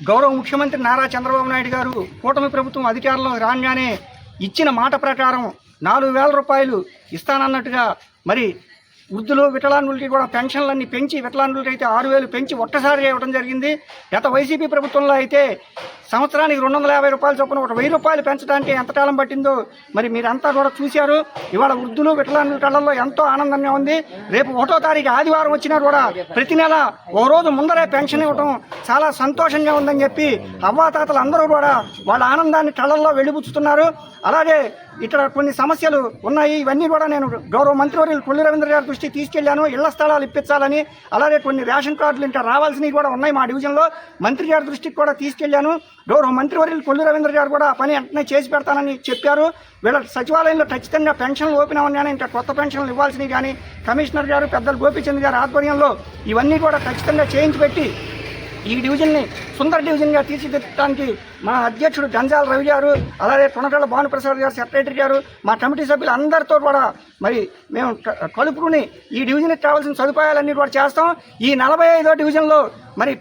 గౌరవ ముఖ్యమంత్రి నారా చంద్రబాబు నాయుడు గారు కూటమి ప్రభుత్వం అధికారంలో రాగానే ఇచ్చిన మాట ప్రకారం 4,000 రూపాయలు ఇస్తానన్నట్టుగా మరి వృద్ధులు వికలాంగులకి కూడా పెన్షన్లన్నీ పెంచి వికలాంగులకి అయితే 6,000 పెంచి ఒక్కసారి ఇవ్వడం జరిగింది. గత వైసీపీ ప్రభుత్వంలో అయితే సంవత్సరానికి 250 రూపాయల చొప్పున 1,000 రూపాయలు పెంచడానికి ఎంతకాలం పట్టిందో మరి మీరంతా కూడా చూశారు. ఇవాళ వృద్ధులు వికలాంగుల కళ్ళల్లో ఎంతో ఆనందంగా ఉంది. రేపు 1వ తారీఖు ఆదివారం వచ్చినా కూడా ప్రతి నెల ఓ రోజు ముందరే పెన్షన్ ఇవ్వడం చాలా సంతోషంగా ఉందని చెప్పి అవ్వాతాతలు అందరూ కూడా వాళ్ళ ఆనందాన్ని కళ్ళల్లో వెలిబుచ్చుతున్నారు. అలాగే ఇక్కడ కొన్ని సమస్యలు ఉన్నాయి. ఇవన్నీ కూడా నేను గౌరవ మంత్రివర్యులు కొల్లు రవీంద్ర గారి దృష్టికి తీసుకెళ్లాను. ఇళ్ల స్థలాలు ఇప్పించాలని, అలాగే కొన్ని రేషన్ కార్డులు ఇంకా రావాల్సినవి కూడా ఉన్నాయి మా డివిజన్లో. మంత్రి గారి దృష్టికి కూడా తీసుకెళ్లాను. గౌరవ మంత్రివర్యులు కొల్లు రవీంద్ర గారు కూడా పని వెంటనే చేసి పెడతానని చెప్పారు. వీళ్ళ సచివాలయంలో ఖచ్చితంగా పెన్షన్లు ఓపెన్ అవగానే ఇంకా కొత్త పెన్షన్లు ఇవ్వాల్సినవి కానీ కమిషనర్ గారు పెద్దలు గోపీచంద్ గారి ఆధ్వర్యంలో ఇవన్నీ కూడా ఖచ్చితంగా చేయించి పెట్టి ఈ డివిజన్ని సుందర డివిజన్గా తీర్చిదిద్దడానికి మా అధ్యక్షుడు గంజాల రవి గారు, అలాగే కొనకళ్ళ భానుప్రసాద్ గారు సెక్రటరీ గారు, మా కమిటీ సభ్యులు అందరితో కూడా మరి మేము కలుపుకుని ఈ డివిజన్కి కావాల్సిన సదుపాయాలన్నీ కూడా చేస్తాం. ఈ 45వ డివిజన్లో మరి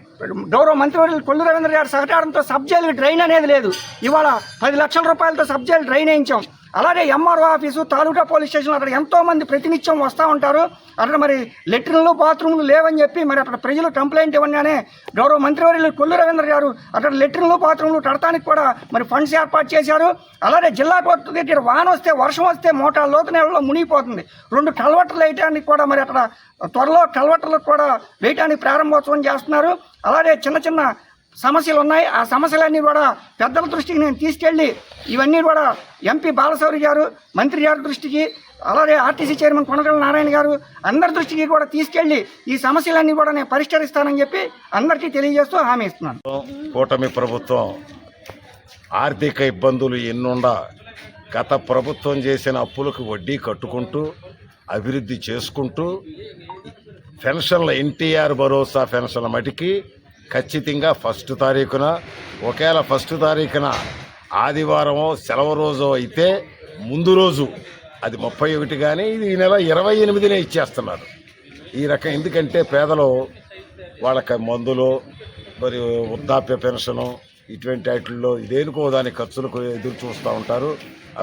గౌరవ మంత్రివర్యులు కొల్లు రవీంద్ర గారి సహకారంతో సబ్ జైలు డ్రైన్ అనేది లేదు. ఇవాళ 10 లక్షల రూపాయలతో సబ్ జైలు డ్రైన్ వేయించాం. అలాగే MRO office, taluka police station అక్కడ ఎంతోమంది ప్రతినిత్యం వస్తూ ఉంటారు. అక్కడ మరి లెట్రిన్లు బాత్రూమ్లు లేవని చెప్పి మరి అక్కడ ప్రజలు కంప్లైంట్ ఇవ్వగానే గౌరవ మంత్రివర్యులు కొల్లు రవీంద్ర గారు అక్కడ లెట్రిన్లు బాత్రూమ్లు కడటానికి కూడా మరి ఫండ్స్ ఏర్పాటు చేశారు. అలాగే జిల్లా కోర్టు దగ్గర వాన వస్తే వర్షం వస్తే మోటార్ లోతు నెలలో మునిగిపోతుంది. 2 కల్వర్టర్లు వేయడానికి కూడా మరి అక్కడ త్వరలో కల్వర్టర్లకు కూడా వేయడానికి ప్రారంభోత్సవం చేస్తున్నారు. అలాగే చిన్న చిన్న సమస్యలు ఉన్నాయి. ఆ సమస్యలన్నీ కూడా పెద్దల దృష్టికి నేను తీసుకెళ్ళి ఇవన్నీ కూడా ఎంపీ బాలశౌరి గారు, మంత్రి గారి దృష్టికి, అలాగే ఆర్టీసీ చైర్మన్ కొనకళ్ళ నారాయణ గారు అందరి దృష్టికి కూడా తీసుకెళ్ళి ఈ సమస్యలన్నీ కూడా నేను పరిష్కరిస్తానని చెప్పి అందరికీ తెలియజేస్తూ హామీ ఇస్తున్నాను. కూటమి ప్రభుత్వం ఆర్థిక ఇబ్బందులు ఎన్నుండా గత ప్రభుత్వం చేసిన అప్పులకు వడ్డీ కట్టుకుంటూ అభివృద్ధి చేసుకుంటూ పెన్షన్ల ఎన్టీఆర్ భరోసా పెన్షన్ల మటుకి ఖచ్చితంగా 1వ తారీఖున, ఒకవేళ 1వ తారీఖున ఆదివారమో సెలవు రోజు అయితే ముందు రోజు అది 31 కానీ ఇది ఈ నెల 28నే ఇచ్చేస్తున్నారు. ఈ రకం ఎందుకంటే పేదలు వాళ్ళకి మందులు మరియు వృద్ధాప్య పెన్షను ఇటువంటి వాటిల్లో ఇదేనుకో దాని ఖర్చులకు ఎదురు చూస్తూ ఉంటారు.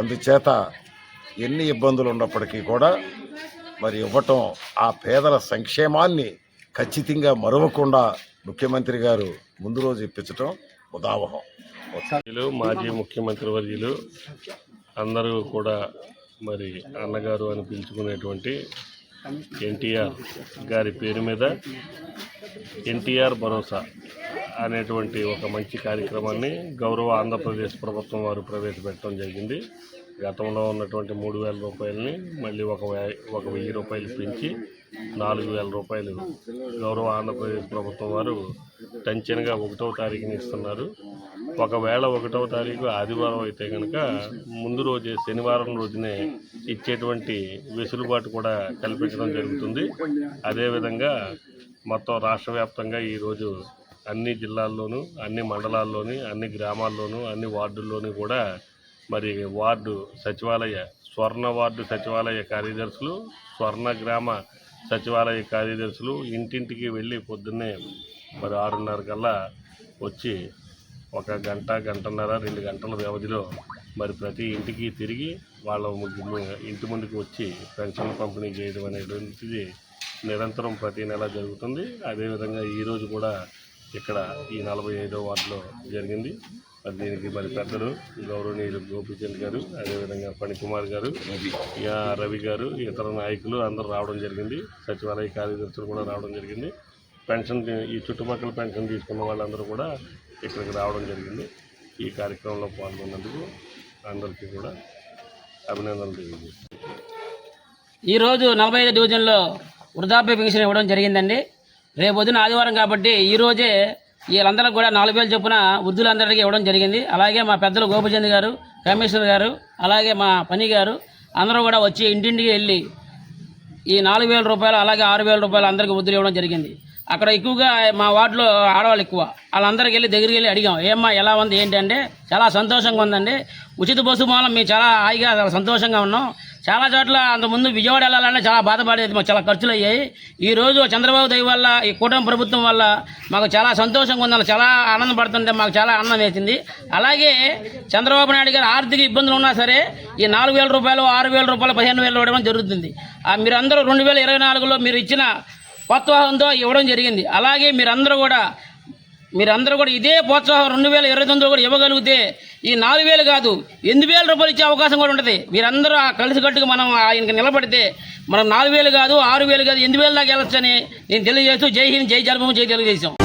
అందుచేత ఎన్ని ఇబ్బందులు ఉన్నప్పటికీ కూడా మరి ఇవ్వటం ఆ పేదల సంక్షేమాన్ని ఖచ్చితంగా మరవకుండా ముఖ్యమంత్రి గారు ముందు రోజు ఇప్పించటం ఉదావహం. మాజీ ముఖ్యమంత్రి వర్యులు అందరూ కూడా మరి అన్నగారు అని పిలుచుకునేటువంటి ఎన్టీఆర్ గారి పేరు మీద ఎన్టీఆర్ భరోసా అనేటువంటి ఒక మంచి కార్యక్రమాన్ని గౌరవ ఆంధ్రప్రదేశ్ ప్రభుత్వం వారు ప్రవేశపెట్టడం జరిగింది. గతంలో ఉన్నటువంటి 3,000 రూపాయలని మళ్ళీ ఒక 1,000 రూపాయలు పెంచి 4,000 రూపాయలు గౌరవ ఆంధ్రప్రదేశ్ ప్రభుత్వం వారు టంచన్గా 1వ తారీఖుని ఇస్తున్నారు. ఒకవేళ 1వ తారీఖు ఆదివారం అయితే కనుక ముందు రోజే శనివారం రోజునే ఇచ్చేటువంటి వెసులుబాటు కూడా కల్పించడం జరుగుతుంది. అదేవిధంగా మొత్తం రాష్ట్ర వ్యాప్తంగా ఈరోజు అన్ని జిల్లాల్లోనూ, అన్ని మండలాల్లోని, అన్ని గ్రామాల్లోనూ, అన్ని వార్డుల్లోనూ కూడా మరి వార్డు సచివాలయ, స్వర్ణ వార్డు సచివాలయ కార్యదర్శులు, స్వర్ణ గ్రామ సచివాలయ కార్యదర్శులు ఇంటింటికి వెళ్ళి పొద్దున్నే మరి 6:30 కల్లా వచ్చి 1 గంట, గంటన్నర, 2 గంటల వ్యవధిలో మరి ప్రతి ఇంటికి తిరిగి వాళ్ళ ఇంటి ముందుకు వచ్చి పెన్షన్ పంపిణీ చేయడం అనేటువంటిది నిరంతరం ప్రతి నెల జరుగుతుంది. అదేవిధంగా ఈరోజు కూడా ఇక్కడ ఈ 45వ వార్డులో జరిగింది. మరి దీనికి మరి పెద్దలు గౌరవనీయులు గోపీచంద్ గారు, అదేవిధంగా ఫణికుమార్ గారు, రవి గారు, ఇతర నాయకులు అందరూ రావడం జరిగింది. సచివాలయ కార్యదర్శులు కూడా రావడం జరిగింది. పెన్షన్ ఈ చుట్టుపక్కల పెన్షన్ తీసుకున్న వాళ్ళందరూ కూడా ఇక్కడికి రావడం జరిగింది. ఈ కార్యక్రమంలో పాల్గొన్నందుకు అందరికీ కూడా అభినందనలు తెలియజేస్తున్నాను. ఈరోజు 45 డివిజన్లో వృద్ధాప్య పెన్షన్ ఇవ్వడం జరిగిందండి. రేపు పొద్దున ఆదివారం కాబట్టి ఈరోజే వీళ్ళందరికీ కూడా 4,000 చొప్పున వృద్ధులందరికీ ఇవ్వడం జరిగింది. అలాగే మా పెద్దలు గోపీచంద్ గారు, కమిషనర్ గారు, అలాగే మా పని గారు అందరూ కూడా వచ్చి ఇంటింటికి వెళ్ళి ఈ 4,000 రూపాయలు అలాగే 6,000 రూపాయలు అందరికీ వృద్ధులు ఇవ్వడం జరిగింది. అక్కడ ఎక్కువగా మా వార్డులో ఆడవాళ్ళు ఎక్కువ, వాళ్ళందరికీ వెళ్ళి దగ్గరికి వెళ్ళి అడిగాం, ఏమ్మా ఎలా ఉంది ఏంటంటే చాలా సంతోషంగా ఉందండి, ఉచిత బస్సు మూలం మేము చాలా హాయిగా చాలా సంతోషంగా ఉన్నాం, చాలా చోట్ల అంతకుముందు విజయవాడ వెళ్ళాలన్నా చాలా బాధపడేది, మాకు చాలా ఖర్చులు అయ్యాయి. ఈరోజు చంద్రబాబు దయ వల్ల, ఈ కూటమి ప్రభుత్వం వల్ల మాకు చాలా సంతోషంగా ఉందని, చాలా ఆనందపడుతుంటే మాకు చాలా ఆనందం వేసింది. అలాగే చంద్రబాబు నాయుడు గారు ఆర్థిక ఇబ్బందులు ఉన్నా సరే ఈ 4,000 రూపాయలు, 6,000 రూపాయలు, 15,000 ఇవ్వడం జరుగుతుంది. మీరందరూ 2024లో మీరు ఇచ్చిన ప్రోత్సాహంతో ఇవ్వడం జరిగింది. అలాగే మీరందరూ కూడా ఇదే ప్రోత్సాహం 2029లో కూడా ఇవ్వగలిగితే ఈ 4,000 కాదు 8,000 రూపాయలు ఇచ్చే అవకాశం కూడా ఉంటుంది. మీరందరూ కలిసికట్టుగా మనం ఆయనకి నిలబడితే మనం 4,000 కాదు, 6,000 కాదు, 8,000 దాకా వెళ్ళొచ్చని నేను తెలియజేస్తూ జై హింద్, జై జన్మభూమి, జై తెలుగుదేశం.